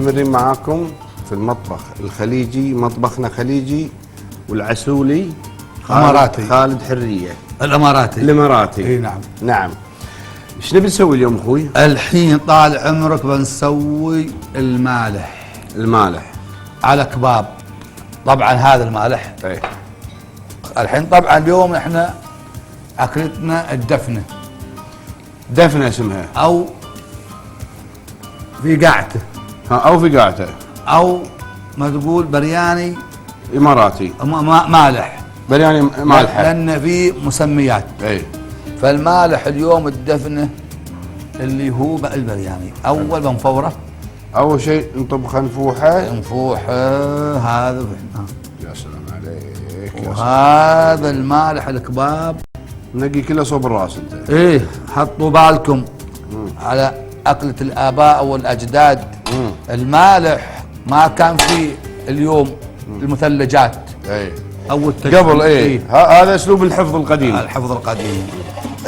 مستمرين معاكم في المطبخ الخليجي، مطبخنا خليجي والعسولي اماراتي. خالد حريه الاماراتي. اي نعم. نعم. ايش نبي نسوي اليوم اخوي؟ الحين طال عمرك بنسوي المالح على كباب. طبعا هذا المالح اي الحين طبعا اليوم احنا اكلتنا الدفنه اسمها او في قاعته او في قاعته او ما تقول برياني اماراتي مالح، برياني مالحه لان في مسميات. اي فالمالح اليوم الدفنه اللي هو البرياني. اول بنفوره، اول شيء نطبخ نفوحه هذا يا سلام عليك يا سلام. وهذا المالح الكباب نقي كله صوب الراس انت. ايه حطوا بالكم على اكلة الاباء والاجداد. المالح ما كان فيه اليوم المثلجات اي او قبل. ايه هذا اسلوب الحفظ القديم. الحفظ القديم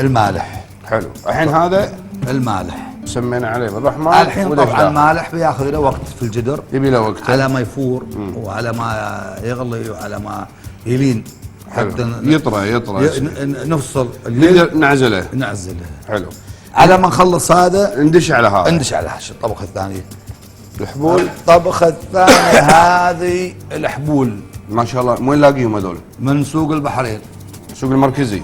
المالح. حلو. الحين هذا المالح سمينا عليه بالرحمن. الحين طبعا المالح بياخذ له وقت في الجدر، يبي له وقت على ما يفور وعلى ما يغلي وعلى ما يلين حتى يطرى نفصل نعزله. حلو. على ما نخلص هذا ندش على هذا الطبخ الثاني الحبول. الطبخ الثاني هذه الحبول ما شاء الله. وين لاقيهم هذول؟ من سوق البحرين،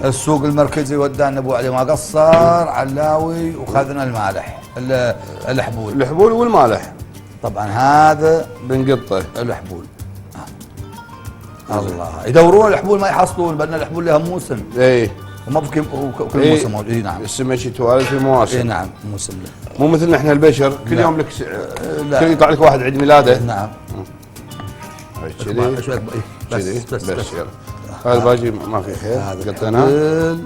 السوق المركزي ودانا ابو علي ما قصر علاوي وخذنا المالح الحبول والمالح. طبعا هذا بنقطه الحبول. الله يدورون الحبول ما يحصلون، بان الحبول لها موسم. ايه وما بكل موسم موجود. اي نعم. السمك شتوالد في مواسم. اي نعم موسم له. مو مثلنا احنا البشر كل لا. يوم لك كل يطلع لك واحد عيد ميلاده. نعم. كذي شوي بس يلا. هذا باجي ما في خير. قطيناه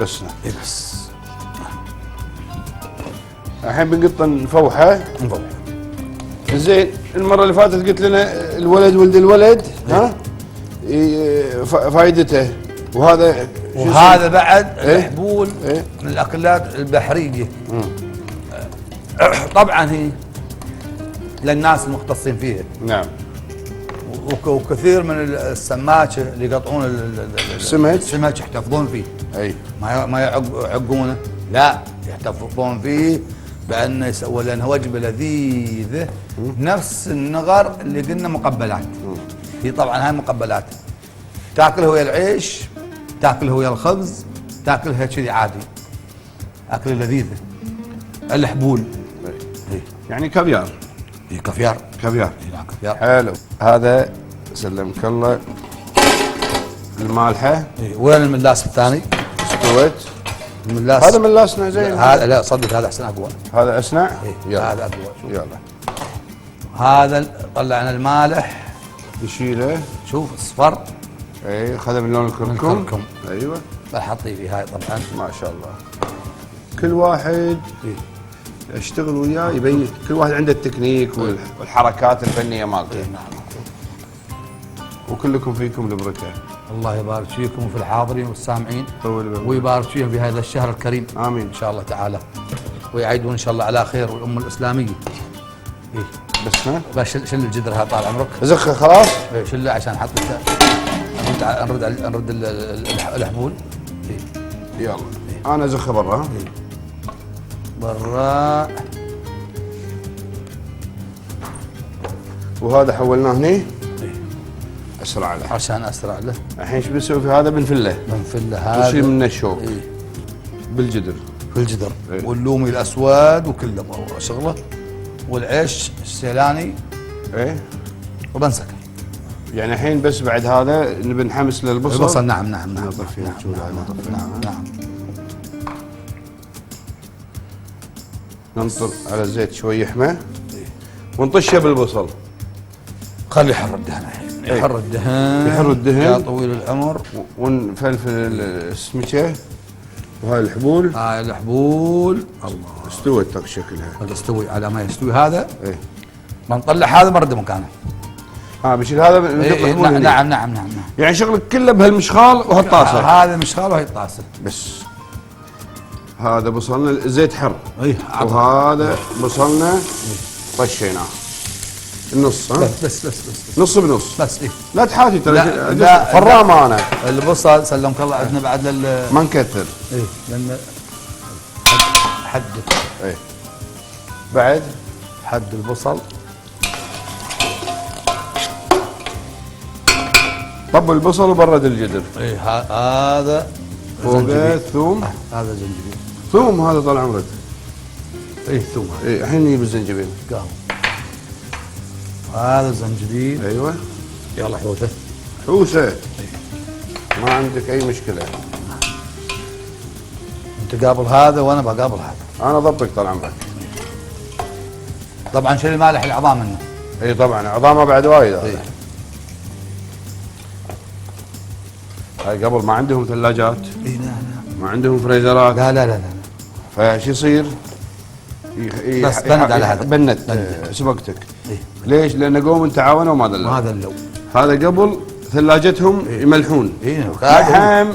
بس. بس الحين بنقط نفوحه. زين. المره اللي فاتت قلت لنا الولد ولد الولد. ها فائدته. وهذا بعد الحبول من الاكلات البحريه. طبعا هي للناس المختصين فيها. نعم. وكثير من السماكه اللي يقطعون السمك يحتفظون فيه. اي ما يعقونه، لا يحتفظون فيه بانه يسوي لنا وجبه لذيذه. نفس النغر اللي قلنا مقبلات. هي طبعا هاي مقبلات تاكلها ويا العيش، تاكلها ويا الخبز، تاكلها كذي عادي. اكله لذيذه. الحبول يعني كافيار. كافيار. نعم كافيار. حلو. هذا سلمك الله المالحه. وين الملاس الثاني؟ استوت الملاس. هذا ملاسنا زين. هذا لا صدق هذا احسن اقوى. هذا اسنع. يلا. هذا اقوى. يلا. هذا طلعنا المالح نشيله. شوف اصفر. اي خذ من لون الكركم. ايوه. بحطي فيه هاي طبعا. ما شاء الله. كل واحد يشتغل وياه يبين. كل واحد عنده التكنيك والحركات الفنيه مالته. نعم. وكلكم فيكم البركه. الله يبارك فيكم وفي الحاضرين والسامعين. طول ويبارك فيهم في هذا الشهر الكريم. امين ان شاء الله تعالى. ويعيدون ان شاء الله على خير والامه الاسلاميه. بس شل الجدر هذا طال عمرك. زخه خلاص. شله عشان نحط نرد الحبول. يلا. انا زخه برا. برا. وهذا حولناه هني. اسرع له. عشان اسرع له. الحين ايش بنسوي في هذا؟ بنفله هذا. نشيل منه الشوك. بالجدر. في الجدر. واللومي الاسود وكله شغله. والعيش السيلاني. وبنسكر. يعني الحين بس بعد هذا نبي نحمس للبصل. البصل. نعم. نضيف فيه نعم. ننطر على الزيت شوي يحمى. ونطشه بالبصل. خلي يحر الدهن الحين. يحر الدهن يا طويل العمر. ونفلفل السمكه. وهاي الحبول. الله استوت شكلها. استوي على ما يستوي هذا. بنطلع هذا برد مكانه. بشيل هذا. نعم. يعني شغلك كله بهالمشخال وهالطاسه. هذا المشخال وهي الطاسه بس. هذا بصلنا الزيت حر. اي. وهذا بصلنا طشيناه النص، ها؟ بس نص بنص. بس. إيه. لا تحاتي ترى، لا فرامه انا. البصل سلمك الله عندنا بعد ما نكثر. ايه لان حد ايه بعد حد البصل. طب البصل وبرد الجدر. ايه هذا فوقه ثوم. هذا زنجبيل. ثوم هذا طال عمرك. ايه ثوم. ايه الحين نجيب الزنجبيل. قهوه. هذا زنجبيل. ايوه يلا حوته. حوسه. ما عندك اي مشكله. انت قابل هذا وانا بقابل هذا. انا ضبطك طال عمرك. طبعا شيل المالح العظام منه. اي طبعا عظامه بعد وايد هذا. إيه. هاي قبل ما عندهم ثلاجات. اي لا ما عندهم فريزرات. لا. فايش يصير؟ بس بند على هذا. بنت سبقتك. إيه. ليش؟ لان قوم تعاونوا وما دلوا. هذا اللو. هذا قبل ثلاجتهم يملحون. إيه. لحم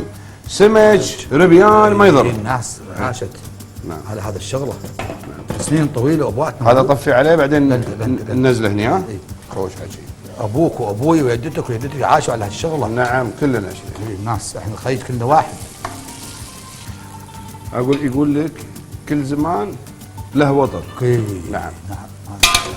سمك ربيان ما يضر. الناس عاشت. نعم. على هذا الشغله. سنين طويله وابواتنا. هذا طفي عليه بعدين بند. ننزله هنا، ها؟ إيه. خوش حكي. ابوك وابوي وجدتك وجدتك عاشوا على هالشغله. نعم كلنا شيء. الناس احنا الخليج كلنا واحد. يقول لك كل زمان له وطر. إيه. نعم. نعم.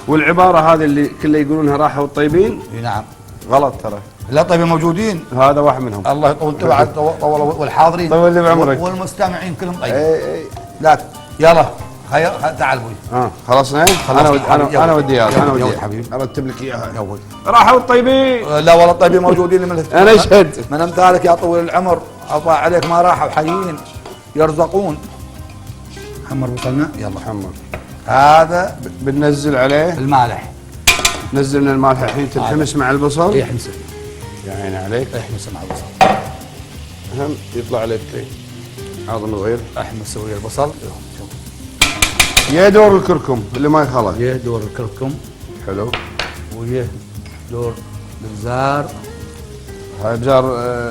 والعباره هذه اللي كلها يقولونها راحه والطيبين إيه. نعم. غلط ترى. لا طيب موجودين. هذا واحد منهم. الله يطول تبعك والحاضرين. طول لي بعمرك. والمستمعين كلهم طيب. اي لا يلا تعال ابوي. خلصنا. انا ودي اياها. انا ودي حبيبي. ارتب لك اياها. يلا. راحوا الطيبين. لا والله الطيبين موجودين من انا اشهد. من امثالك يا طويل العمر الله عليك ما راحوا حيين يرزقون. حمر بصلنا يلا. حمر. هذا بننزل عليه المالح. نزلنا المالح الحين تنحمس مع البصل. يحمس. يا عيني عليك. احمس مع البصل. هم يطلع لك عظم صغير. احمس ويا البصل. يا دور الكركم اللي ما يخلط. ويا دور الكركم. حلو. ويا دور البزار. هاي بزار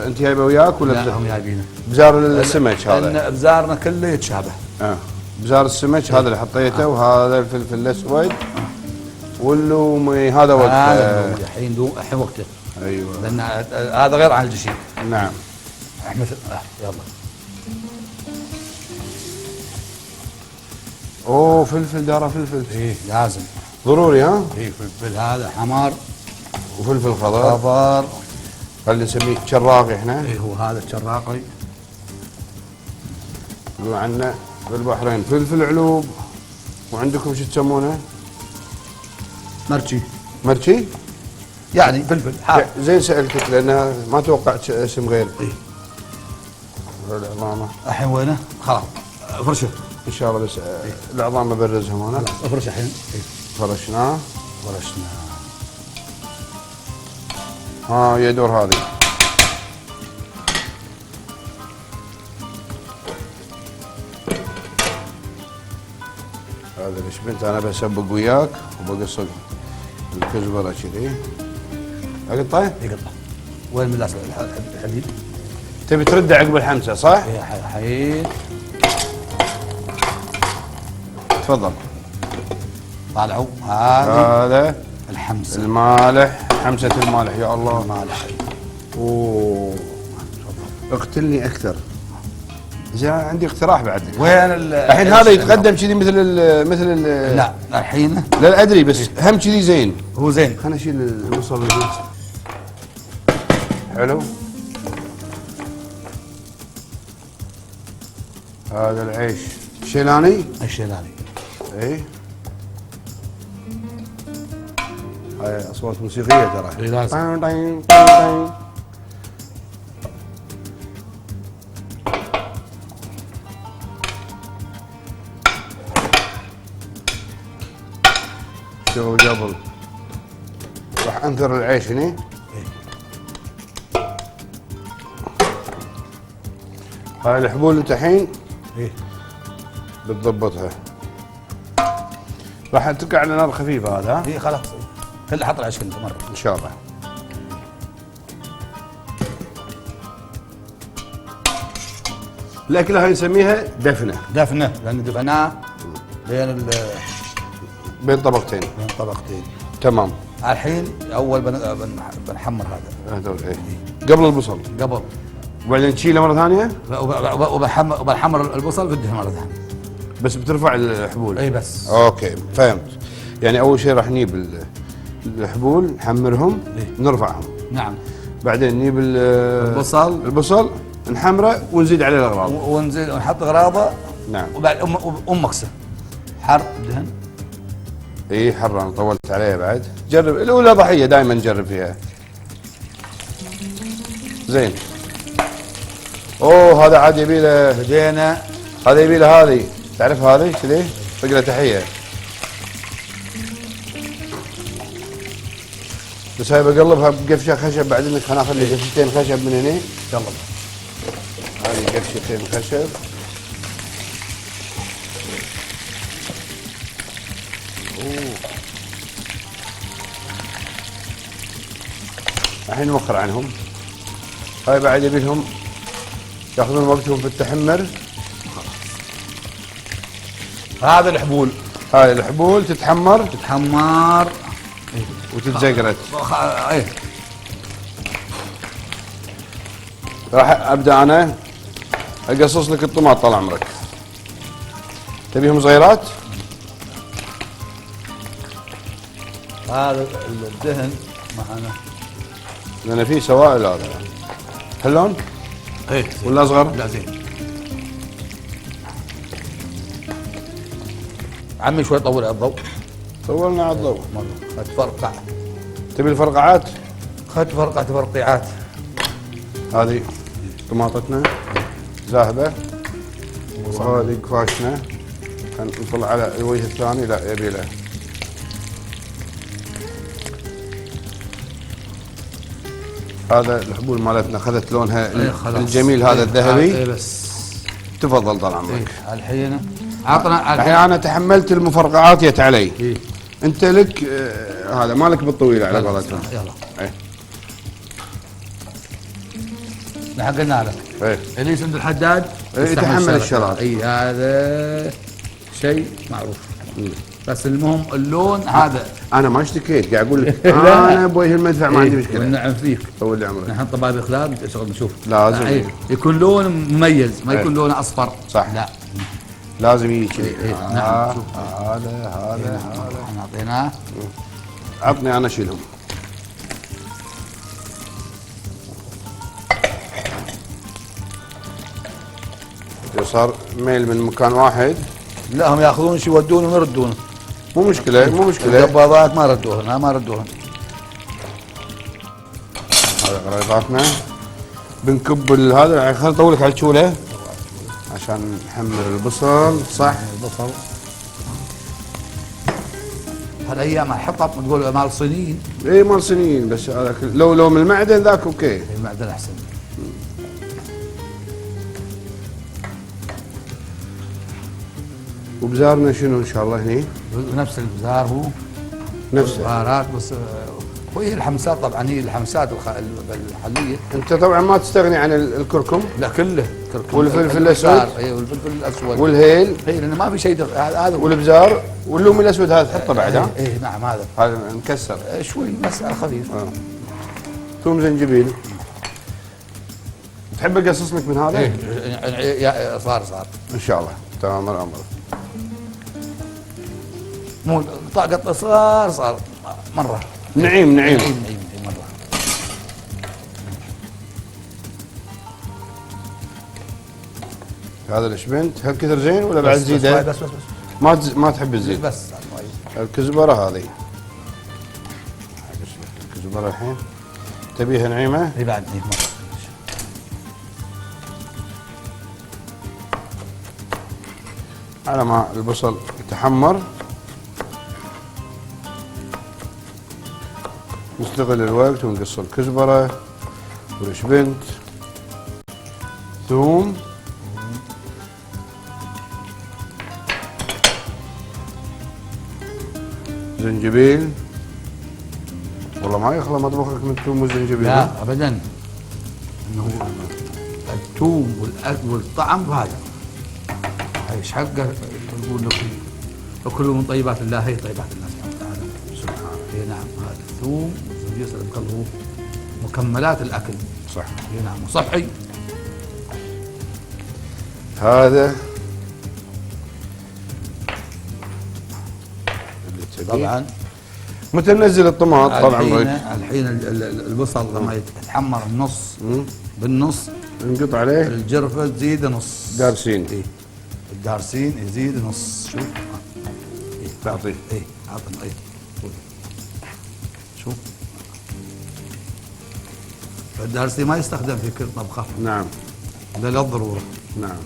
انت جايبه وياك ولا لا هم جايبينه. بزار السمك هذا. لان بزارنا كله يتشابه. بزار السمك هذا اللي حطيته وهذا الفلفل الاسود واللومي هذا وقت. الحين وقته. ايوه. لان هذا غير عن الجشيم. نعم. احمد يلا. اوه فلفل داره فلفل. ايه لازم ضروري ها؟ ايه فلفل هذا حمار وفلفل خضر. اللي نسميه شراقي احنا. ايه هو هذا الشراقي. عندنا بالبحرين فلفل علوب. وعندكم شو تسمونه؟ مرشي؟ يعني فلفل حار. زين سألتك لأن ما توقعت اسم غير. ايه العظامة الحين وينه؟ خلاص فرشه إن شاء الله. بس العظام ببرزهم أنا. فرشه الحين. ايه فرشناه. يا دور هذه. هذا الشبنت انا بسبق وياك وبقصق الكزبره كذي. اقطعه؟ يقطع. وين من الحديد؟ تبي ترده عقب الحمسه صح؟ ايه الحين. تفضل. طالعوا هذا الحمسه المالح. حمسه المالح يا الله. المالح. اوه اقتلني اكثر. زين عندي اقتراح بعد. وين الحين هذا يتقدم كذي مثل لا الحين لا ادري بس هم كذي زين. هو زين. خلينا نشيل البصل اللي حلو. هذا العيش شيلاني. الشيلاني. اي هاي اصوات موسيقيه ترى. اي لازم. شغل قبل. راح انثر العيش هني. هاي الحبول الحين ايه بتضبطها. راح تقع على نار خفيفه هذا. ايه خلاص. كله حط العيش كله مره ان شاء الله. الاكله هاي نسميها دفنه. دفنه لان دفناه لين بين طبقتين. بين طبقتين. تمام. الحين اول بنحمر هذا. هذول ايه قبل البصل. قبل. وبعدين تشيله مره ثانيه. وبنحمر البصل في الدهن مره ثانيه. بس بترفع الحبول. اي بس. اوكي فهمت. يعني اول شيء راح نجيب الحبول نحمرهم. إيه؟ نرفعهم. نعم. بعدين نجيب البصل نحمره ونزيد عليه الاغراض. ونزيد ونحط غراضه. نعم. وبعد مكسه حر دهن. اي حره انا طولت عليها بعد. جرب الاولى ضحيه دائما نجرب فيها. زين. اوه هذا عاد يبي له. بدينا. هذا يبي له هذه تعرف هذه كذي طق له تحيه. بس هاي بقلبها بقفشه خشب بعدين خلينا ناخذ لي قفشتين خشب من هنا. يلا. هذه قفشتين خشب. الحين نوخر عنهم. هاي بعد يبي لهم ياخذون وقتهم في التحمر. هذا الحبول. هاي الحبول تتحمر وتتزقرت. ايه. راح ابدا انا اقصص لك الطماط طال عمرك. تبيهم صغيرات؟ هذا الدهن معنا. لان فيه سوائل هذا. هاللون؟ ايه. ولا اصغر؟ لا زين. عمي شوي طول على الضوء. طولنا على الضوء. مرة تفرقع. تبي الفرقعات؟ خذ تفرقعات. هذه طماطتنا ذاهبه وهذه قفاشنا. نطلع على الوجه الثاني. لا يبي له. هذا الحبول مالتنا اخذت لونها الجميل هذا الذهبي. بس تفضل طال عمرك. الحين عطنا. الحين انا تحملت المفرقعات يت علي. إيه؟ انت لك هذا مالك بالطويل على قولتهم. يلا. ايه نحن قلنا لك. ايه اليس عند الحداد يتحمل الشراب. اي هذا شيء معروف. بس المهم اللون هذا. انا ما اشتكيت قاعد اقول لك انا بوجه المدفع ما عندي مشكله. والنعم فيك. طول لي عمرك. نحن طبابيخ لا شغل نشوف. لازم يكون لون مميز ما يكون لونه اصفر. صح. لا لازم يجي كذي. نعم. هذا احنا اعطيناه. عطني انا اشيلهم. صار ميل من مكان واحد. لا هم ياخذون شيء يودونه ويردونه. مو مشكله. القباضات ما ردوهن. هذا غريضاتنا. بنكب هذا يعني خليني اطولك على الشوله عشان نحمر البصل. صح. البصل هالايام حطب تقول مال صينيين. اي مال صينيين بس هذاك لو من المعدن ذاك اوكي. المعدن احسن. وبزارنا شنو ان شاء الله هني؟ نفس البزار هو. نفسه. بهارات بس. وهي الحمسات طبعا هي الحمسات الحليه. انت طبعا ما تستغني عن الكركم. لا كله كركم. والفلفل الاسود. اي والفلفل الاسود. والهيل. اي لانه ما في شيء هذا. والبزار واللومي الاسود هذا تحطه بعد. ها؟ اي نعم هذا مكسر. شوي مسألة خفيف. ثوم زنجبيل. تحب اقصص لك من هذا؟ ايه صار ان شاء الله. تمام الامر. مو طاقة صار مرة. نعيم مرة. هذا الاشبنت هالكثر زين ولا بعد زيده؟ بس ما تحب الزيت؟ بس الكزبره هذه. الكزبره الحين تبيها نعيمه؟ اي بعد نعيمه. على ما البصل يتحمر نستغل الوقت ونقص الكزبره والشبنت ثوم زنجبيل. والله ما يخلى مطبخك من الثوم والزنجبيل. لا ابدا. انه الثوم والطعم هذا ايش حقه نقول لك. وكلوا من طيبات الله، هي طيبات الله سبحانه وتعالى. اي نعم، هذا الثوم والزنجير سلمك الله مكملات الاكل. صح. اي نعم، وصحي. هذا طبعا متى ننزل الطماط طبعا الحين البصل لما يتحمر النص بالنص نقطع عليه الجرفه تزيد نص دارسين. إيه؟ الدارسين يزيد نص. شوف تعطيه عطنا شوف الدارسين ما يستخدم في كل طبخه. نعم، الا للضروره. نعم.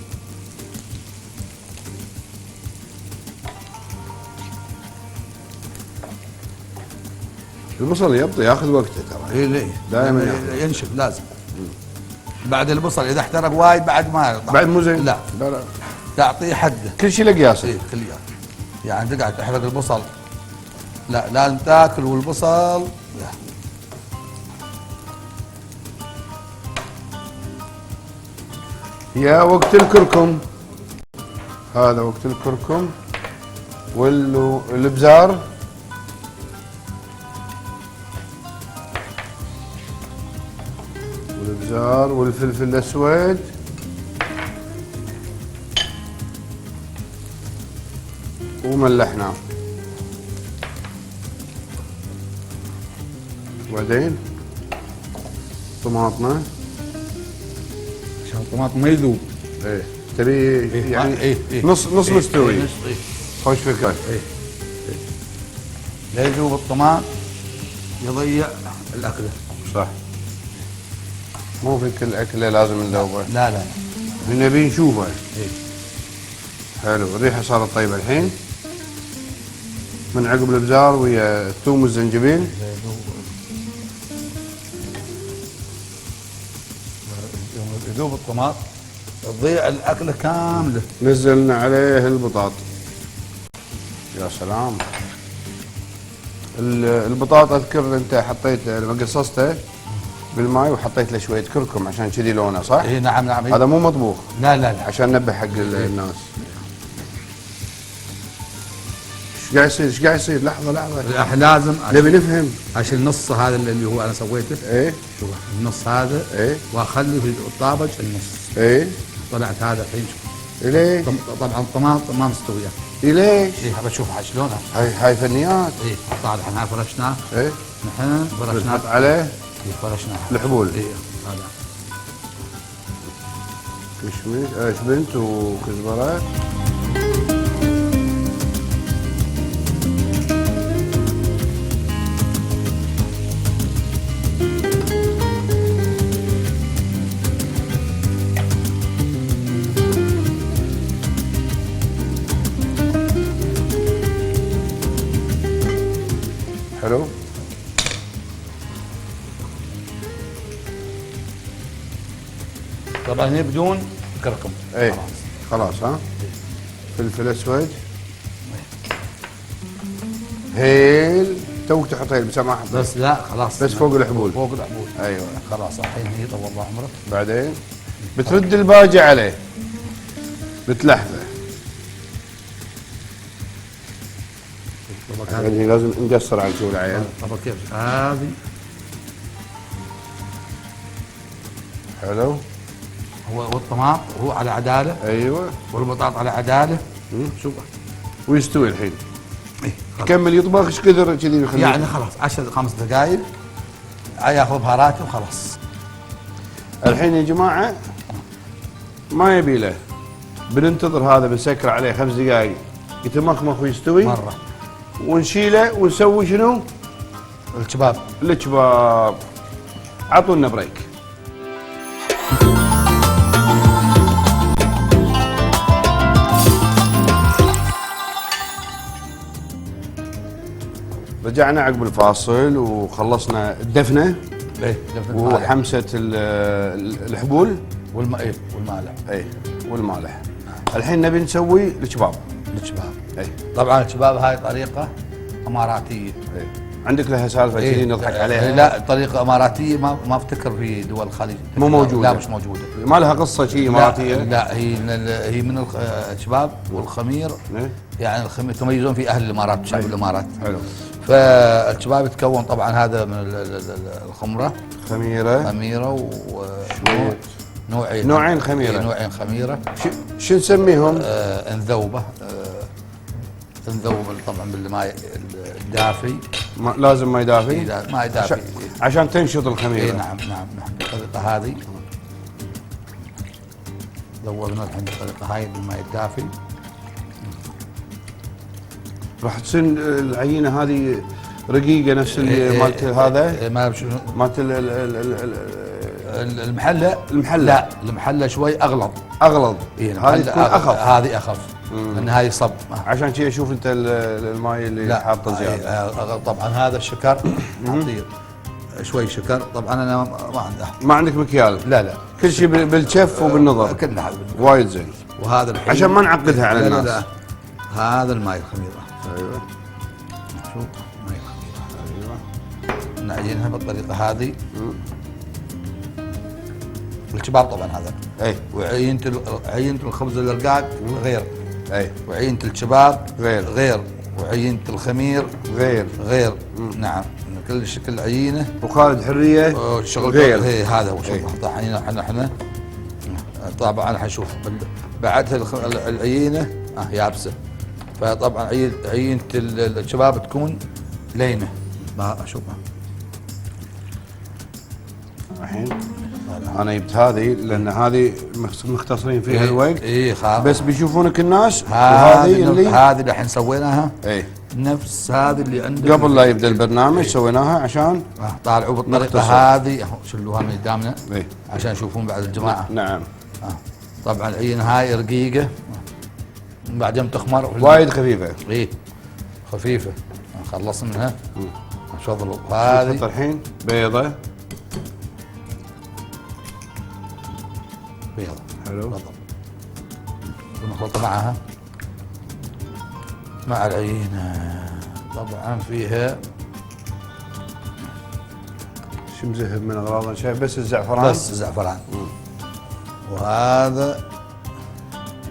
البصل يبطي ياخذ وقته ترى. اي ليه؟ دائما ينشف لازم. بعد البصل اذا احترق وايد بعد ما يطلع. بعد مو زين. لا تعطيه حده. كل شيء له قياسه. اي كل يعني تقعد تحرق البصل، لا لازم تاكل والبصل لا. يا وقت الكركم، هذا وقت الكركم والابزار والفلفل الاسود وملحناه. وبعدين طماطنا عشان الطماطم ما يذوب. ايه تبي يعني نص مستوي. خوش فكره. لا يذوب الطماط يضيع الاكله. صح، مو في كل اكله لازم نذوبها. لا نبي نشوفها. حلو، الريحه صارت طيبه الحين. من عقب الابزار ويا الثوم والزنجبيل يذوب الطماط تضيع الاكله كامله. نزلنا عليه البطاط. يا سلام. البطاط اذكر انت حطيت لما قصصته بالماء وحطيت له شويه كركم عشان كذي لونه، صح؟ اي نعم. هذا مو مطبوخ. لا عشان ننبه حق الناس. ايش قاعد يصير؟ لحظه لازم نبي نفهم. عشان النص هذا اللي هو انا سويته. ايه شوف النص هذا. ايه واخلي في الطابج النص. ايه طلعت هذا الحين. شوف ليه؟ طبعا الطماطم ما مستويه. ليش؟ بشوف شلونها. هاي فنيات. طالع الحين فرشناه. نحن فرشناه. نحط عليه فرشناه الحبول. هذا مشمش شبنت وكزبره. حلو. طبعا هي بدون كركم. ايه خلاص. ها فلفل اسود. هيل توك تحط هيل بس ما احط. بس لا خلاص بس فوق الحبول. ايوه خلاص الحين هي طول الله عمرك. بعدين بترد الباقي عليه بتلحفه. يعني لازم نقصر على شو العين. طبعا كيف هذه. حلو. هو والطماط هو على عداله. ايوه. والبطاط على عداله. شوف ويستوي الحين. يكمل يطبخ ايش كثر كذي يخليه؟ يعني خلاص 5 دقائق ياخذ بهاراته وخلاص. الحين يا جماعه ما يبي له، بننتظر هذا بنسكر عليه 5 دقائق يتمخمخ ويستوي مره، ونشيله ونسوي شنو؟ الكباب. عطونا بريك. رجعنا عقب الفاصل وخلصنا الدفنه. وحمسه الحبول والمالح. والمالح. الحين نبي نسوي الكباب. طبعا الكباب هاي طريقه اماراتيه. عندك لها سالفه كذي نضحك عليها؟ لا طريقه اماراتيه ما افتكر في دول الخليج. مو موجوده. لا مش موجوده. ما لها قصه شيء اماراتيه؟ لا هي من الكباب والخمير. يعني يتميزون في اهل الامارات، شعب الامارات. حلو. فالكباب يتكون طبعا هذا من الخمره، خميره نوعين خميره. نوعين خميره. شو نسميهم؟ انذوبه. انذوبه طبعا بالماء الدافي. لازم ماء دافي؟ ماء دافي عشان تنشط الخميره. نعم بالطريقه هذه. ذوبنا الحين بالطريقه هاي بالماء الدافي. راح تصير العينه هذه رقيقه نفس اللي مالت هذا؟ مالت المحله. لا المحله شوي اغلظ. هذه تكون اخف. هذه اخف لان هذه صب. عشان كذا اشوف انت الماي اللي حاطه زياده. طبعا هذا الشكر نعطيه شوي شكر. طبعا انا ما عندك مكيال؟ لا كل شيء بالشف وبالنظر. كلها وايد زين. وهذا الحين عشان ما نعقدها على الناس. لا هذا الماي الخميره. ايوه شوف ماي الخميره. ايوه نعجنها بالطريقه هذه. الكباب طبعا هذا. اي. وعينة الخبز الرقاق غير. اي. وعينة الكباب غير. وعينة الخمير غير. نعم كل شكل عينه. وخالد حريه غير. هذا هو. شوف احنا طبعا حنشوف بعدها العينه يابسه. فطبعا عينة الكباب تكون لينه. اشوفها الحين. انا جبت هذه لان هذه مختصرين فيها الوقت. بس بيشوفونك الناس. هذه اللي الحين سويناها. نفس هذه اللي عندنا قبل لا يبدا البرنامج. سويناها عشان طالعوا بالطريقه هذه. شلوها من قدامنا عشان يشوفون بعد الجماعه. نعم. طبعا العين هاي رقيقه بعدين تخمر وايد خفيفه. خفيفه. خلص منها. شغل. هذه الحين بيضه. حلو. ونخلط معها مع العينه. طبعا فيها شو مذهب من اغراض شيء بس الزعفران. وهذا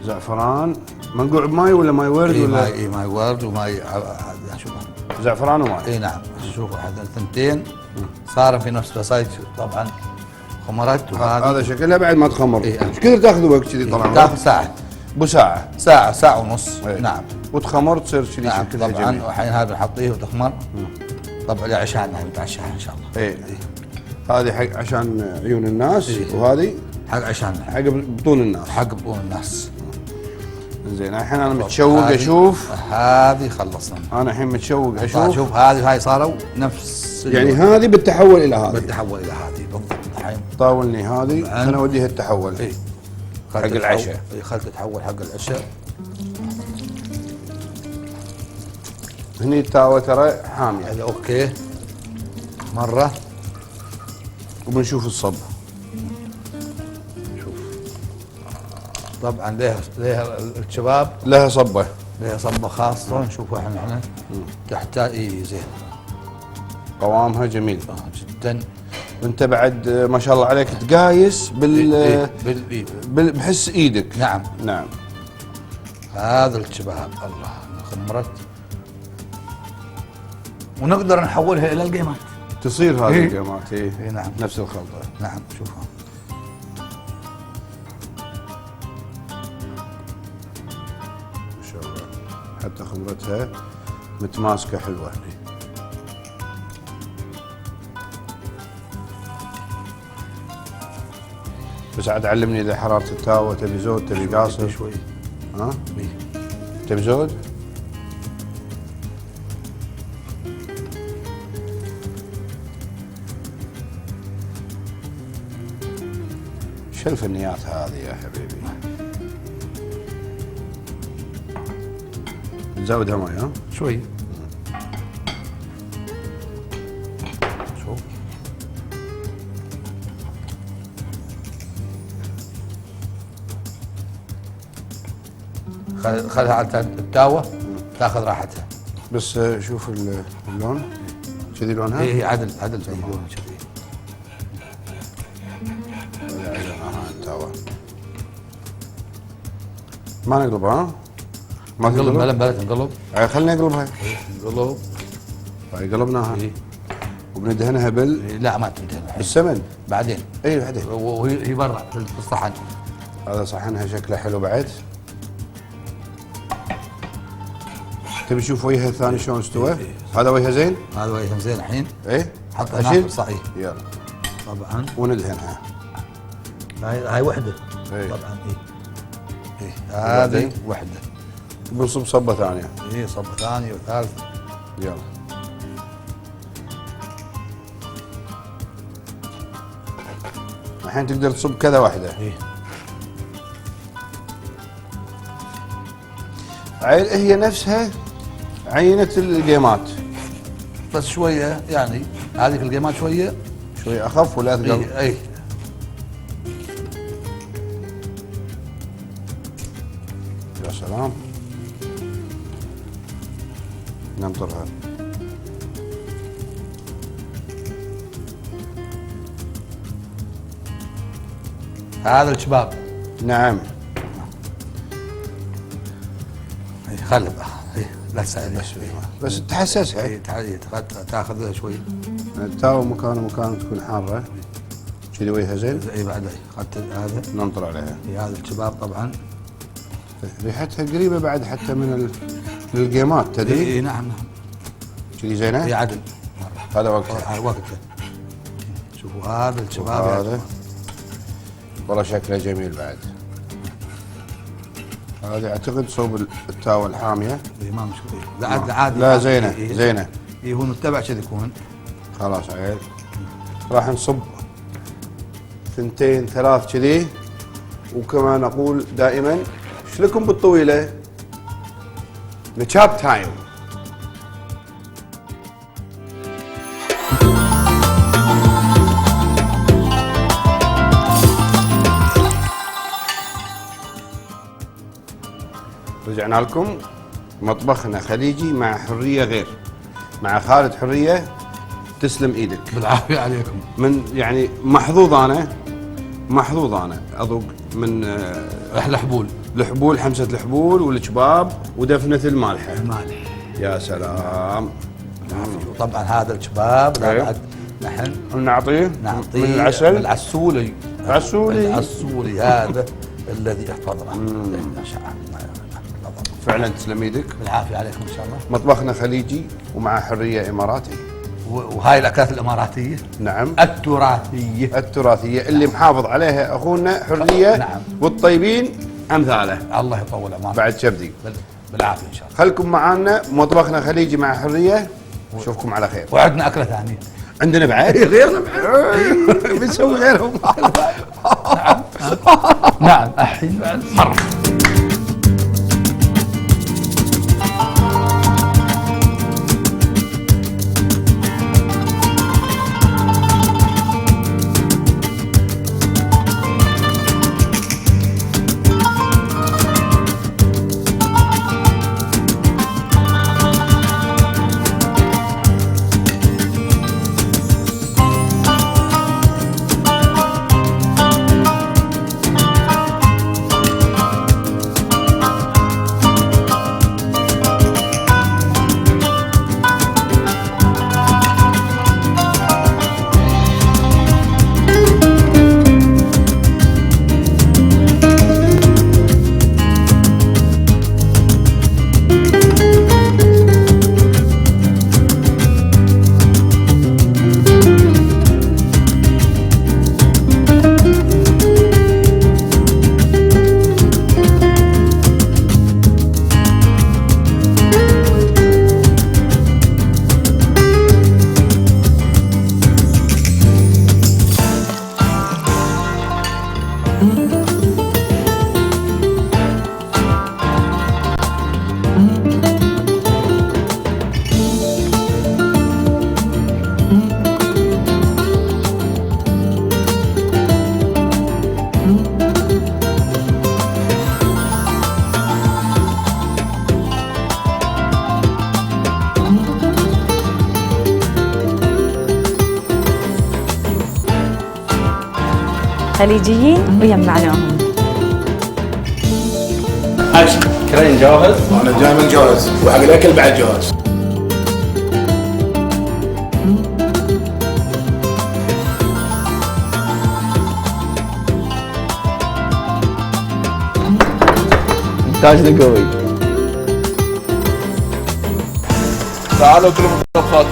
زعفران منقوع بماي ولا ماي ورد ولا؟ ماي ورد وماي شوف زعفران وماي. نعم. شوف هذا الثنتين صار في نفس الفصايل. طبعا خمرت. هذا شكلها بعد ما تخمر. ايش كثر تاخذ وقت كذي طبعا؟ تاخذ ساعه. ساعه ونص. نعم. وتخمر تصير كذي. نعم. طبعا الحين هذا نحطيه وتخمر. طبعا عشان نتعشاها ان شاء الله. هذه حق عشان عيون الناس. وهذه حق عشان حق بطون الناس. زين الحين انا متشوق اشوف. هذه خلصنا. انا الحين متشوق اشوف. شوف هاي صاروا نفس يعني هذه بتتحول الى هذه. بالضبط. الحين طاولني هذه انا اوديها تتحول. حق العشاء. خلت تتحول حق العشاء. هني التاوه ترى حاميه. هذا اوكي. مره وبنشوف الصب. شوف طبعا لها الكباب لها صبه خاصه. نشوفها احنا تحتاج زين. قوامها جميل جدا. انت بعد ما شاء الله عليك تقايس بحس ايدك. نعم. هذا الكباب الله خمرت ونقدر نحولها الى القيمات. تصير هذه القيمات. نعم. نفس الخلطه. نعم. شوفها ما شاء الله حتى خمرتها متماسكه حلوه. بس عاد علمني اذا حراره التاوه تبي زود تبي قاصر شوي. تبي زود؟ شو الفنيات هذه يا حبيبي؟ نزودها ماي. شوي. شوف خلها على التاوه تاخذ راحتها. بس شوف اللون كذي لونها. عدل زي لونها كذي. التاوه ما نقلبها. ما نقلب تقلب؟ بلا نقلب. خلينا نقلبها. نقلب. هاي قلبناها. إيه. وبندهنها لا ما تنتهي الحين. بالسمن. بعدين. اي بعدين. وهي برا في الصحن. هذا صحنها شكله حلو بعد. تبي تشوف وجهها الثاني شلون استوى؟ إيه. هذا وجهها زين؟ هذا وجهه زين الحين. ايه حط اشيل؟ صحيح. يلا طبعا. وندهنها. هاي وحده. إيه. طبعا اي. هذه وحده. بنصب صبه ثانيه. اي صبه ثانيه وثالثه. يلا الحين تقدر تصب كذا واحده. اي. هي نفسها عينة الجيمات. بس شويه يعني هذيك الجيمات شويه اخف ولا اثقل؟ اي. يا سلام. ننطرها. هذا الشباب. نعم. خلي لا تساعد بس تحسسها. تاخذها شوي. تاو مكان تكون حاره. كذي وجهها زين. اي بعد اخذت هذا ننطر عليها. هذا الشباب طبعا. ريحتها قريبه بعد حتى من الجيمات تدري. اي نعم. كذي زينه. اي عدل. هذا وقتها. وقته. شوفوا هذا الشباب. هذا والله شكله جميل بعد. هذا اعتقد صوب التاوه الحاميه. اي ما مشكله. لا عادي. لا زينه زينه. اي هو متبع كذا يكون. خلاص عيل. راح نصب 2 3 كذي. وكمان اقول دائما ايش لكم بالطويله؟ نشاب تايم. رجعنا لكم. مطبخنا خليجي مع حريه غير. مع خالد حريه. تسلم ايدك. بالعافيه عليكم. من يعني محظوظ انا اذوق من احلى حبول. الحبول، حمسه الحبول والكباب ودفنه المالحه. المالح. يا سلام. وطبعا هذا الشباب أيوه. بعد نحن نعطيه من العسل. من العسولي. العسولي هذا الذي احفظنا. ما شاء الله. فعلا تسلم ايدك. بالعافيه عليكم ان شاء الله. مطبخنا خليجي ومع حريه اماراتي. وهاي الاكلات الاماراتيه. نعم. التراثيه اللي محافظ عليها اخونا حريه. نعم. والطيبين امثاله. الله يطول عمرك. بعد شبدي. بالعافيه ان شاء الله. خلكم معانا. مطبخنا خليجي مع حريه. نشوفكم على خير. وعندنا اكله ثانيه. عندنا بعد غيرنا بعد. بنسوي غيرهم. نعم الحين بعد مره. خليجيين ويمعناهم. اكشن. كريم جاهز؟ انا دائما جاهز وحق الاكل بعد جاهز. انتاجنا قوي. تعالوا كلوا مطبخات.